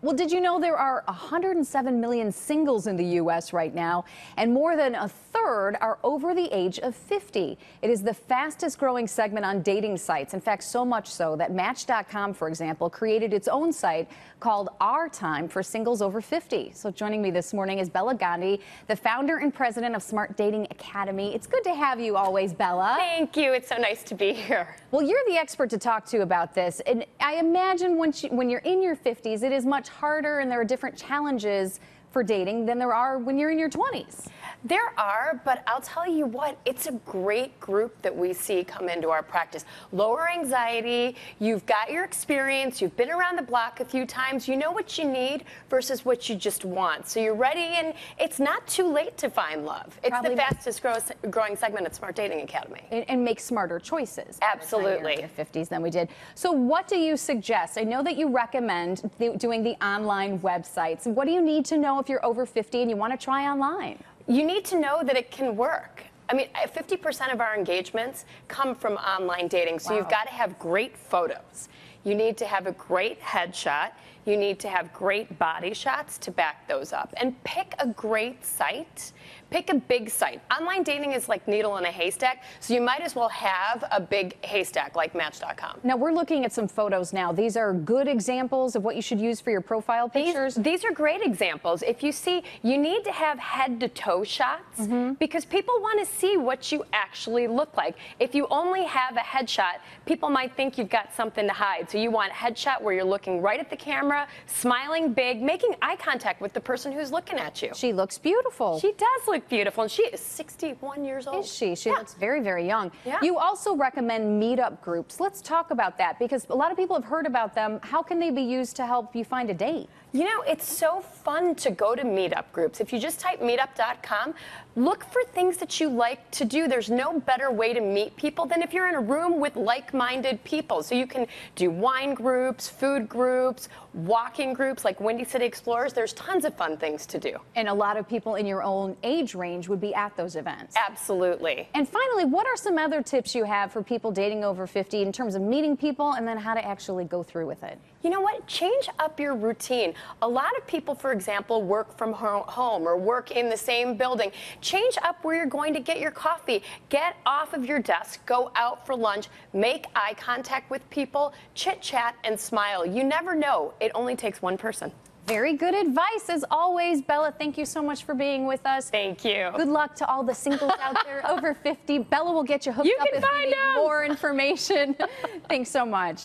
Well, did you know there are 107 million singles in the U.S. right now, and more than a third are over the age of 50? It is the fastest growing segment on dating sites. In fact, so much so that Match.com, for example, created its own site called Our Time for singles over 50. So joining me this morning is Bela Gandhi, the founder and president of Smart Dating Academy. It's good to have you always, Bela. Thank you. It's so nice to be here. Well, you're the expert to talk to about this. And I imagine when you're in your 50s, it is much harder and there are different challenges for dating than there are when you're in your 20s. There are, but I'll tell you what, it's a great group that we see come into our practice. Lower anxiety, you've got your experience, you've been around the block a few times, you know what you need versus what you just want. So you're ready, and it's not too late to find love. It's probably the fastest growing segment at Smart Dating Academy. And make smarter choices. Absolutely. In your 50s than we did. So what do you suggest? I know that you recommend doing the online websites. What do you need to know if you're over 50 and you want to try online? You need to know that it can work. I mean, 50% of our engagements come from online dating, so You've got to have great photos. You need to have a great headshot. You need to have great body shots to back those up. And pick a great site. Pick a big site. Online dating is like needle in a haystack, so you might as well have a big haystack like Match.com. Now, we're looking at some photos now. These are good examples of what you should use for your profile pictures? These are great examples. If you see, you need to have head-to-toe shots because people want to see what you actually look like. If you only have a headshot, people might think you've got something to hide. So you want a headshot where you're looking right at the camera, smiling big, making eye contact with the person who's looking at you. She looks beautiful. She does look beautiful, and she is 61 years old. Is she? She looks very, very young. Yeah. You also recommend meetup groups. Let's talk about that because a lot of people have heard about them. How can they be used to help you find a date? You know, it's so fun to go to meetup groups. If you just type meetup.com, look for things that you like to do. There's no better way to meet people than if you're in a room with like-minded people. So you can do wine groups, food groups, walking groups like Windy City Explorers. There's tons of fun things to do. And a lot of people in your own age range would be at those events. Absolutely. And finally, what are some other tips you have for people dating over 50 in terms of meeting people and then how to actually go through with it? You know what? Change up your routine. A lot of people, for example, work from home or work in the same building. Change up where you're going to get your coffee. Get off of your desk, go out for lunch, make eye contact with people, chit chat and smile. You never know. It only takes one person. Very good advice, as always. Bela, thank you so much for being with us. Thank you. Good luck to all the singles out there over 50. Bela will get you hooked up if you need more information. Thanks so much.